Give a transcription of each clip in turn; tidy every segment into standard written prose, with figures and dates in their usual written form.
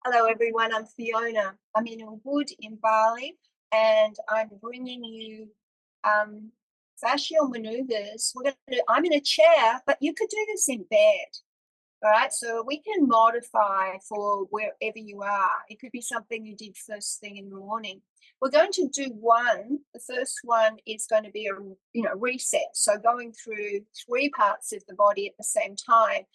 Hello everyone, I'm Fiona. I'm in Ubud in Bali and I'm bringing you fascial maneuvers. I'm in a chair, but you could do this in bed. All right, so we can modify for wherever you are. It could be something you did first thing in the morning. We're going to do one. The first one is going to be a reset. So going through three parts of the body at the same time.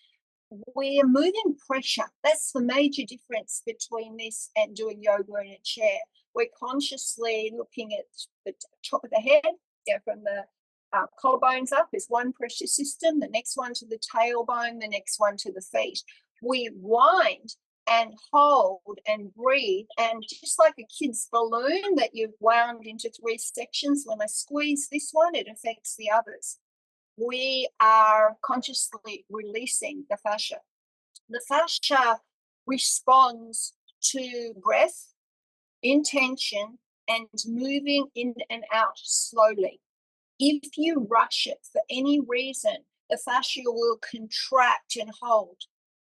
We're moving pressure. That's the major difference between this and doing yoga in a chair. We're consciously looking at the top of the head, from the collarbones up is one pressure system, the next one to the tailbone, the next one to the feet. We wind and hold and breathe, and just like a kid's balloon that you've wound into three sections, when I squeeze this one, it affects the others. We are consciously releasing the fascia. The fascia responds to breath, intention, and moving in and out slowly. If you rush it for any reason, the fascia will contract and hold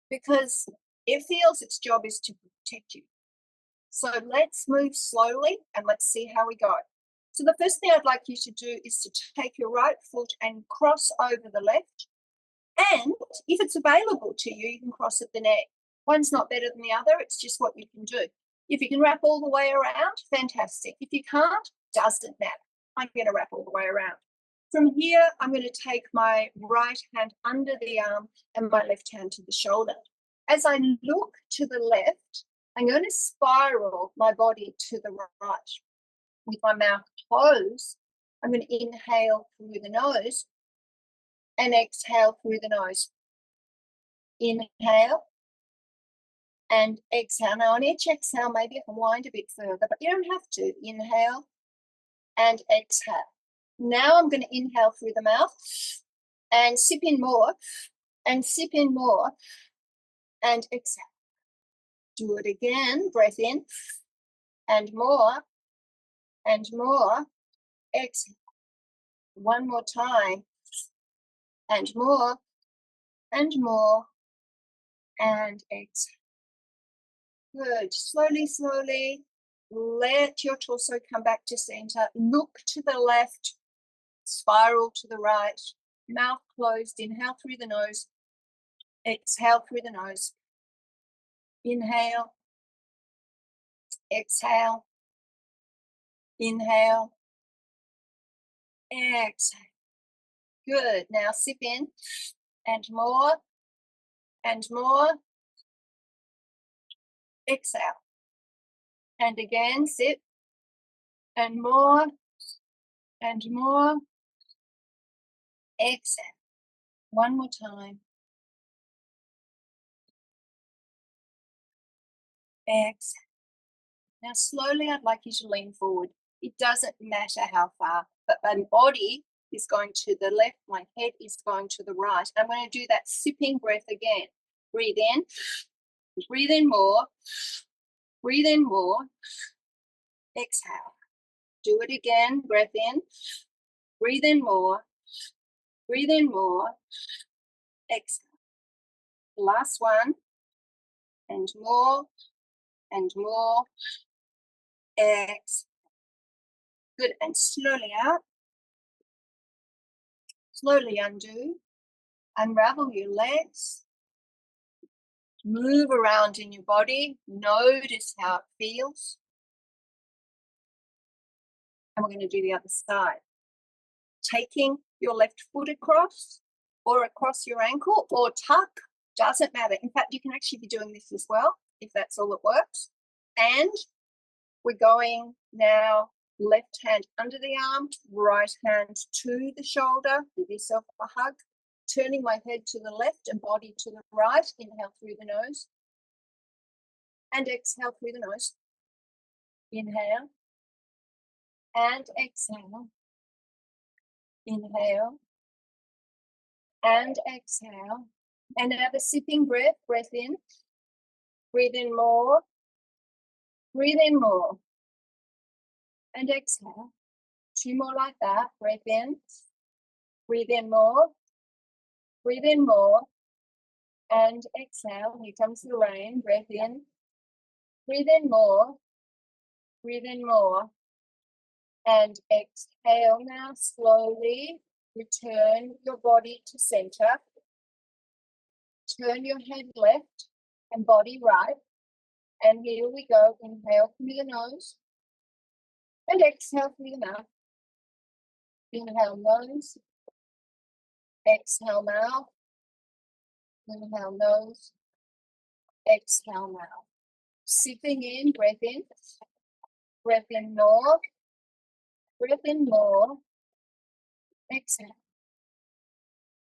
because it feels its job is to protect you. So let's move slowly and let's see how we go. So the first thing I'd like you to do is to take your right foot and cross over the left. And if it's available to you, you can cross at the neck. One's not better than the other. It's just what you can do. If you can wrap all the way around, fantastic. If you can't, doesn't matter. I'm going to wrap all the way around. From here, I'm going to take my right hand under the arm and my left hand to the shoulder. As I look to the left, I'm going to spiral my body to the right. With my mouth closed, I'm going to inhale through the nose and exhale through the nose. Inhale and exhale. Now on each exhale, maybe I can wind a bit further, but you don't have to. Inhale and exhale. Now I'm going to inhale through the mouth and sip in more and sip in more and exhale. Do it again. Breath in and more and more. Exhale. One more time and more and more and exhale. Good. Slowly, slowly, let your torso come back to center. Look to the left, spiral to the right, mouth closed. Inhale through the nose, exhale through the nose. Inhale, exhale, inhale, exhale. Good. Now sip in and more and more. Exhale. And again, sip and more and more. Exhale. One more time. Exhale. Now slowly, I'd like you to lean forward. It doesn't matter how far, but my body is going to the left, my head is going to the right. I'm going to do that sipping breath again. Breathe in more, breathe in more, exhale. Do it again, breath in, breathe in more, exhale. Last one, and more, exhale. Good, and slowly out, slowly undo, unravel your legs, move around in your body, notice how it feels. And we're going to do the other side. Taking your left foot across or across your ankle or tuck, doesn't matter. In fact, you can actually be doing this as well if that's all that works. And we're going now left hand under the arm, right hand to the shoulder. Give yourself a hug. Turning my head to the left and body to the right. Inhale through the nose. And exhale through the nose. Inhale. And exhale. Inhale. And exhale. And another sipping breath. Breath in. Breathe in more. Breathe in more. And exhale. Two more like that. Breath in. Breathe in more. Breathe in more. And exhale. Here comes the rain. Breath in. Breathe in more. Breathe in more. And exhale now slowly. Return your body to center. Turn your head left and body right. And here we go. Inhale through the nose. And exhale through the mouth. Inhale nose. Exhale mouth. Inhale nose. Exhale mouth. Sipping in, breath in. Breath in more. Breath in more. Exhale.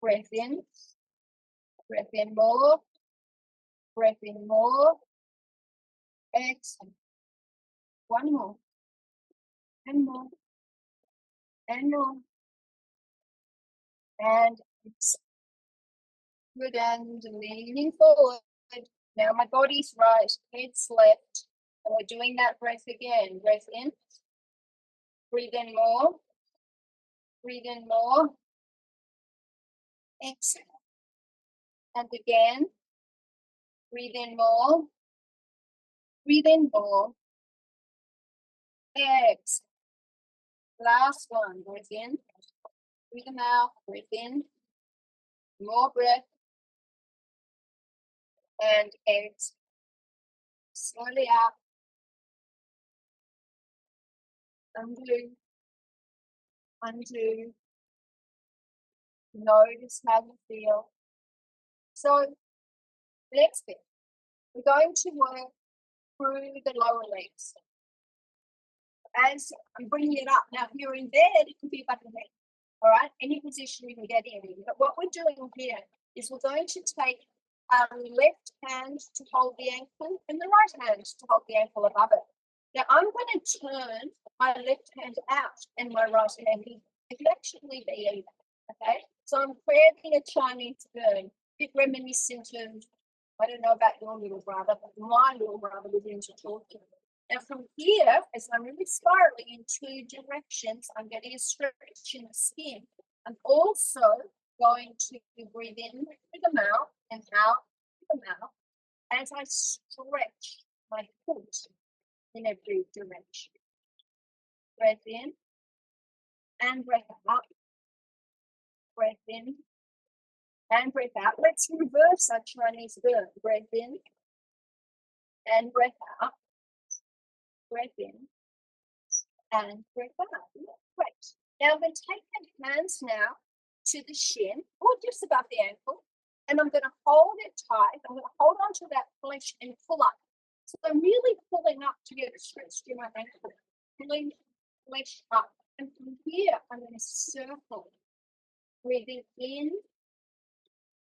Breath in. Breath in more. Breath in more. Exhale. One more. And more. And more. And it's good and leaning forward. Now my body's right, head's left. And we're doing that breath again. Breath in. Breathe in more. Breathe in more. Exhale. And again. Breathe in more. Breathe in more. Exhale. Last one. Breathe in. Breathe them out. Breathe in. More breath. And exhale. Slowly out. Undo. Undo. Notice how you feel. So, next bit. We're going to work through the lower legs. As I'm bringing it up, now if you're in bed, it could be above the head. All right, any position you can get in. But what we're doing here is we're going to take our left hand to hold the ankle and the right hand to hold the ankle above it. Now I'm going to turn my left hand out and my right hand in. It could actually be either. Okay, so I'm creating a Chinese burn, a bit reminiscent of, I don't know about your little brother, but my little brother was into talking. Now from here, as I'm really spiraling in two directions, I'm getting a stretch in the skin. I'm also going to breathe in through the mouth and out through the mouth as I stretch my foot in every direction. Breath in and breath out. Breath in and breath out. Let's reverse our Chinese burn. Breath in and breath out. Breath in and breath out. Great. Now I'm going to take my hands now to the shin or just above the ankle, and I'm going to hold it tight. I'm going to hold on to that flesh and pull up. So I'm really pulling up to get a stretch to my ankle, pulling flesh up. And from here, I'm going to circle, breathing in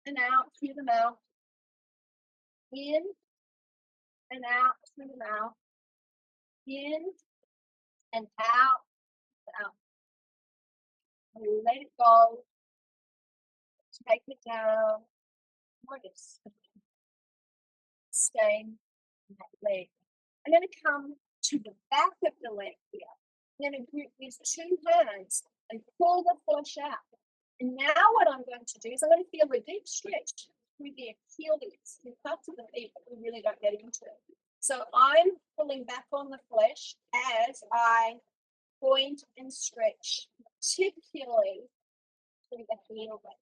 and out through the mouth, in and out through the mouth, in and out, out. And let it go. Take it down. Notice staying in that leg. I'm going to come to the back of the leg here. I'm going to grip these two hands and pull the flesh out. And now what I'm going to do is I'm going to feel a deep stretch through the Achilles, the parts of the feet that we really don't get into. So I'm pulling back on the flesh as I point and stretch, particularly through the heel bone,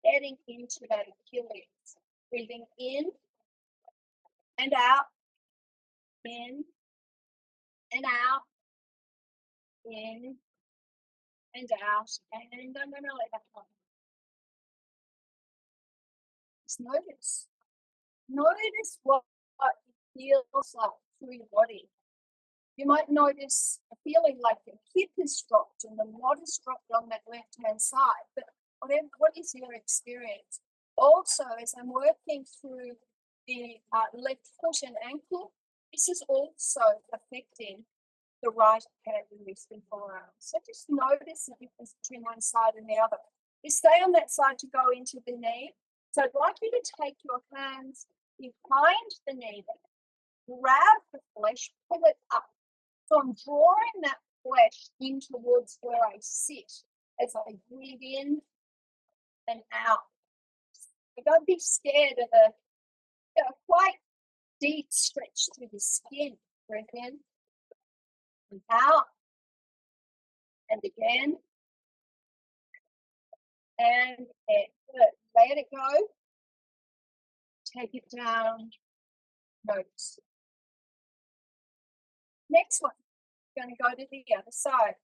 getting into that Achilles. Breathing in and out, in and out, in and out, and I'm going to let that go. Just notice. Notice what it feels like through your body. You might notice a feeling like your hip is dropped and the knot is dropped on that left-hand side, but what is your experience? Also, as I'm working through the left foot and ankle, this is also affecting the right hand and wrist and forearm. So just notice the difference between one side and the other. You stay on that side to go into the knee. So I'd like you to take your hands behind the knee, grab the flesh, pull it up. So I'm drawing that flesh in towards where I sit as I breathe in and out. So don't be scared of the quite Deep stretch through the skin. Breathe in and out. And again. And good. Let it go. Take it down. Notes. Next one. We're going to go to the other side.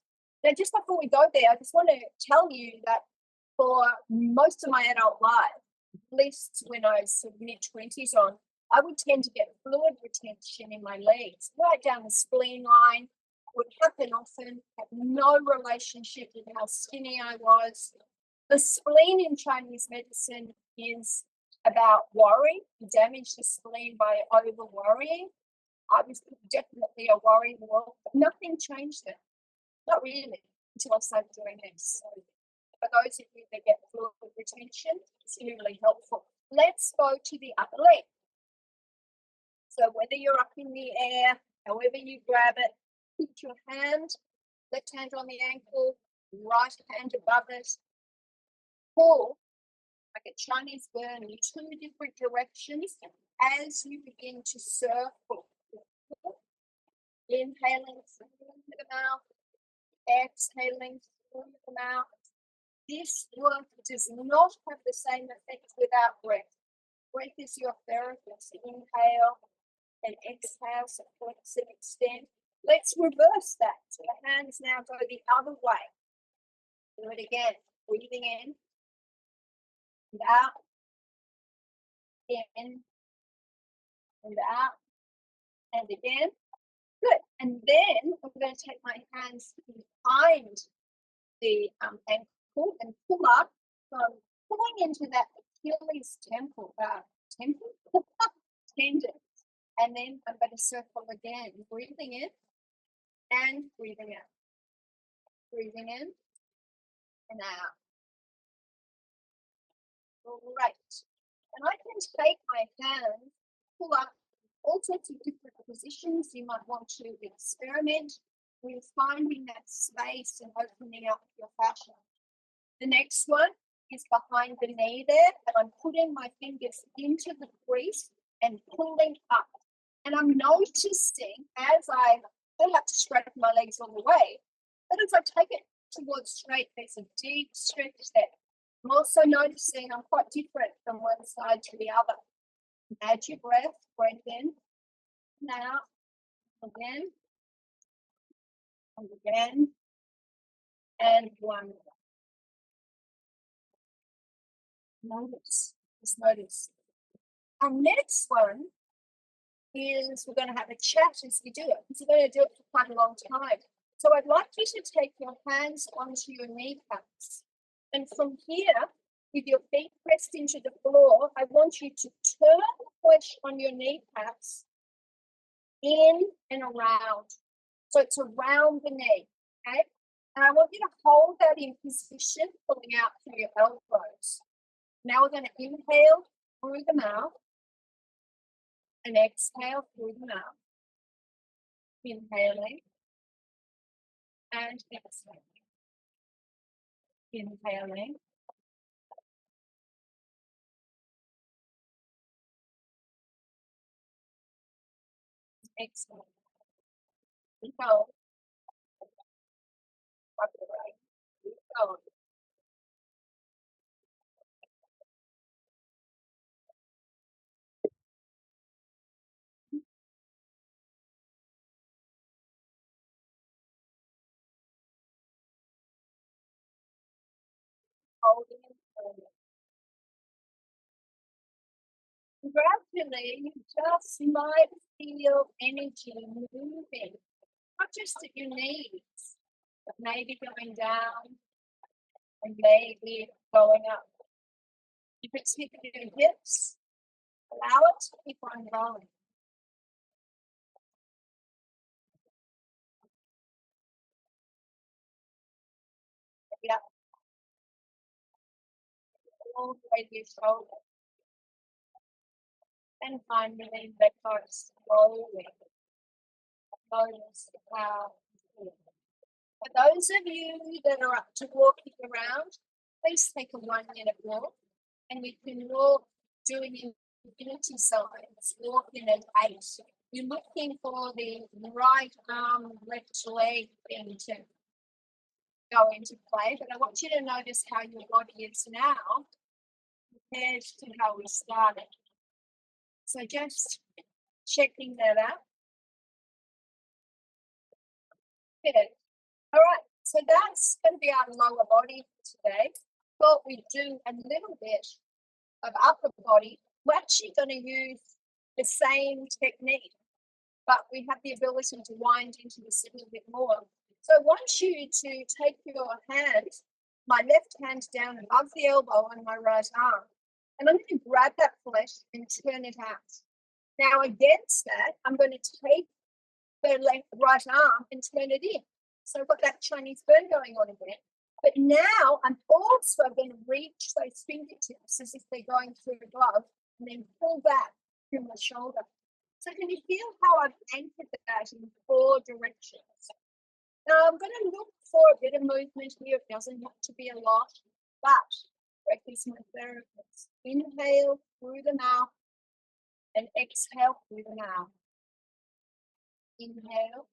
Now, just before we go there, I just want to tell you that for most of my adult life, at least when I was sort of mid-20s on, I would tend to get fluid retention in my legs, right down the spleen line. Would happen often, had no relationship with how skinny I was. The spleen in Chinese medicine is about worry. You damage the spleen by over worrying. I was definitely a worry wall, but nothing changed it. Not really, until I started doing this. So for those of you that get fluid retention, it's really helpful. Let's go to the upper leg. So whether you're up in the air, however you grab it, put your hand, left hand on the ankle, right hand above it, pull like a Chinese burn in two different directions as you begin to circle. Inhaling through the mouth, exhaling through the mouth. This work does not have the same effect without breath. Breath is your therapist. Inhale and exhale, so flex and extend. Let's reverse that. So the hands now go the other way. Do it again. Breathing in and out, in and out, and again. Good. And then I'm going to take my hands behind the ankle and pull up. So I'm pulling into that Achilles tendon. And then I'm going to circle again, breathing in and breathing out. Breathing in and out. Great. And I can take my hands, pull up all sorts of different positions. You might want to experiment with finding that space and opening up your fascia. The next one is behind the knee there, and I'm putting my fingers into the crease and pulling up. And I'm noticing as I don't have to stretch my legs all the way, but as I take it towards straight, there's a deep stretch there. I'm also noticing I'm quite different from one side to the other. Add your breath, breathe in, now, again, and again, and one more. Notice, just notice. Our next one is we're going to have a chat as we do it, because we're going to do it for quite a long time. So I'd like you to take your hands onto your kneecaps. And from here, with your feet pressed into the floor, I want you to turn the flesh on your kneecaps in and around. So it's around the knee, okay? And I want you to hold that in position, pulling out through your elbows. Now we're going to inhale through the mouth and exhale through the mouth. Inhaling and exhaling. Inhaling. Exhaling. Go. Up the right. Go. Holding and pulling. Gradually, you just might feel energy moving, not just at your knees, but maybe going down and maybe going up. If it's hitting your hips, allow it to keep on going. Yeah, all the way to your shoulder. And finally, let go slowly. Notice how you feel. For those of you that are up to walking around, please take a 1 minute walk, and you can walk doing Infinity signs, walking at 8. You're looking for the right arm, left leg thing to go into play, but I want you to notice how your body is now compared to how we started. So just checking that out. Good. All right, so that's going to be our lower body for today. Thought we'd do a little bit of upper body. We're actually going to use the same technique, but we have the ability to wind into this a little bit more. So I want you to take your hand, my left hand down above the elbow on my right arm, and I'm going to grab that flesh and turn it out. Now against that, I'm going to take the right arm and turn it in. So I've got that Chinese burn going on again. But now I'm also going to reach those fingertips as if they're going through the glove and then pull back through my shoulder. So can you feel how I've anchored that in 4 directions? Now I'm going to look for a bit of movement here. It doesn't have to be a lot, but breath is my therapist. Inhale through the mouth and exhale through the mouth. Inhale,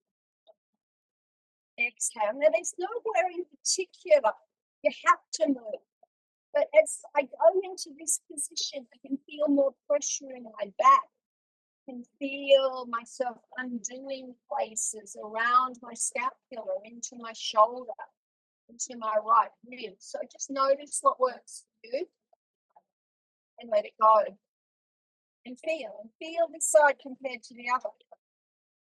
exhale. Now there's nowhere in particular you have to move, but as I go into this position, I can feel more pressure in my back. I can feel myself undoing places around my scapula, into my shoulder, into my right rib. So just notice what works for you and let it go. And feel this side compared to the other.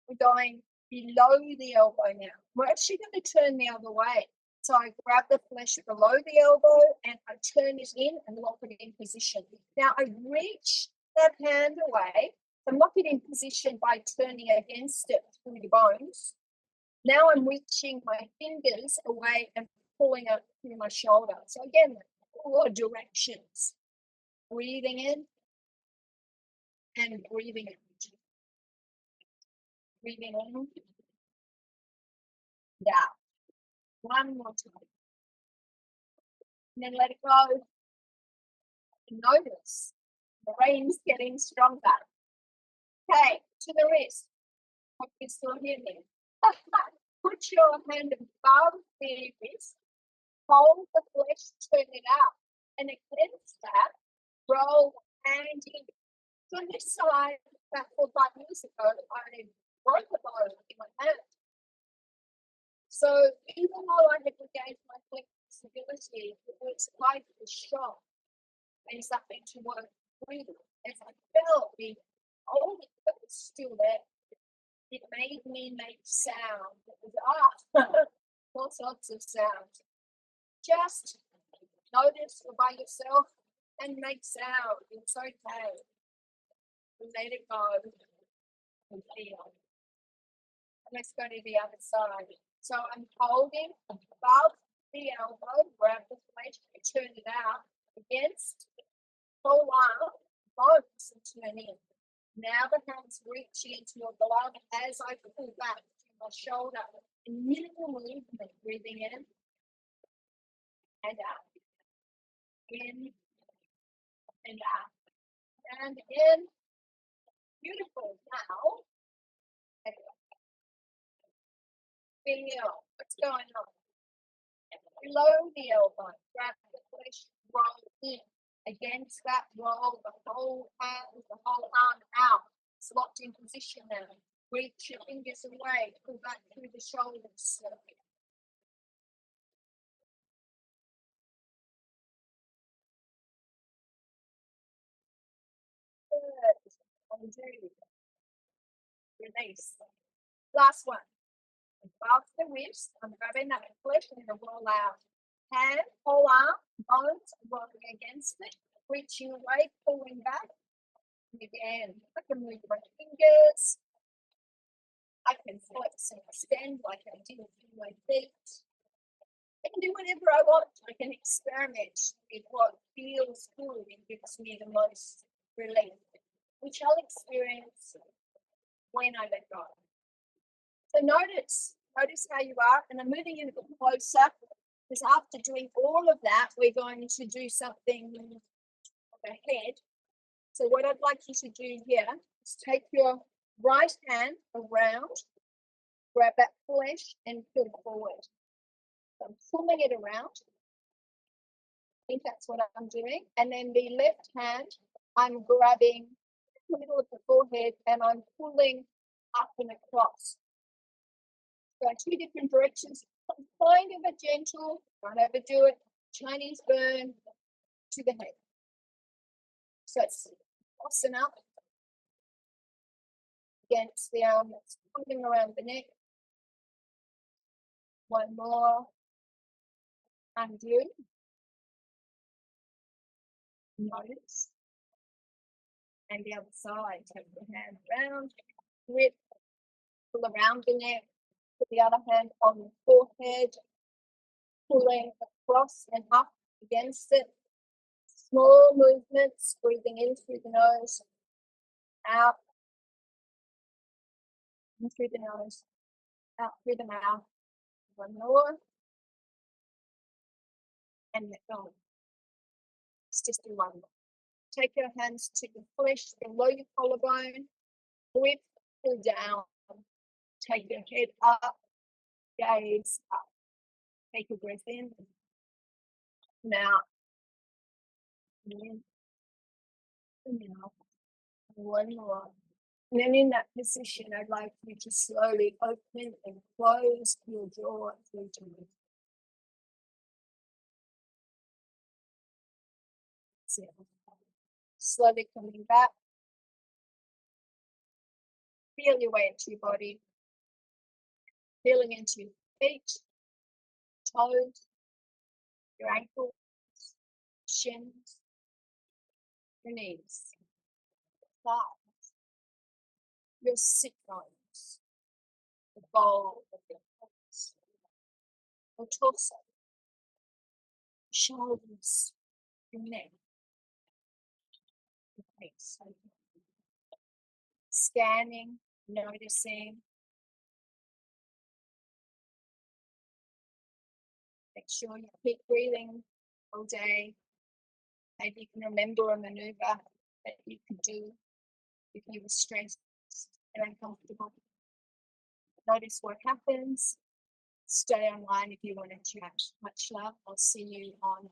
We're going below the elbow now. We're actually going to turn the other way. So I grab the flesh below the elbow and I turn it in and lock it in position. Now I reach that hand away and lock it in position by turning against it through the bones. Now I'm reaching my fingers away and pulling it through my shoulder. So again, 4 directions. Breathing in and breathing out. Breathing in and out. One more time. And then let it go. And notice the rain's getting stronger. Okay, to the wrist. Hope you still hear me. Put your hand above the wrist. Hold the flesh, turn it out. And against that, roll hand in. So on this side, about 4 or 5 years ago, I broke a bone in my hand. So even though I had regained my flexibility, it was quite a shock and something to work through. As I felt the old that was still there, it made me make sound. It was all sorts of sound. Just notice you're by yourself and make sound. It's okay. Let it go and feel. Let's go to the other side. So I'm holding above the elbow, grab the flesh, turn it out against whole arm, bones and turn in. Now the hands reach into your glove as I pull back to my shoulder. Minimal movement, breathing in and out. In and out. And in. Beautiful. Now, feel what's going on. Below the elbow, grab the flesh, roll in. Against that roll, the whole hand, the whole arm out. It's locked in position now. Reach your fingers away, pull back through the shoulders. Good. Undo. Release. Last one. Above the wrist, I'm grabbing that flesh and the roll out. Hand, whole arm, bones rolling against it, reaching away, pulling back. And again, I can move my fingers. I can flex and extend like I did with my feet. I can do whatever I want. I can experiment with what feels good and gives me the most relief, which I'll experience when I let go. So notice how you are, and I'm moving in a bit closer because after doing all of that, we're going to do something on the head. So what I'd like you to do here is take your right hand around, grab that flesh and pull forward. So I'm pulling it around. I think that's what I'm doing. And then the left hand, I'm grabbing the middle of the forehead and I'm pulling up and across. So two different directions, kind of a gentle, don't overdo it, Chinese burn to the head. So it's crossing up against the arm that's pulling around the neck. One more. Undo. Notice. And the other side. Take the hand around, grip, pull around the neck, put the other hand on the forehead, pulling across and up against it. Small movements, breathing in through the nose, out, in through the nose, out through the mouth. One more. And let go. Let's just do one more. Take your hands to the flesh below your collarbone, grip, pull down. Take your head up, gaze up. Take a breath in and out. In and out. One more. And then in that position, I'd like you to slowly open and close your jaw 3 times. Slowly coming back. Feel your way into your body. Feeling into your feet, toes, your ankles, shins, your knees, thighs, your sit bones, the bowl of your pelvis, your torso, shoulders, your neck, your face. Scanning, noticing. Make sure you keep breathing all day. Maybe you can remember a maneuver that you could do if you were stressed and uncomfortable. Notice what happens. Stay online if you want to chat. Much love. I'll see you on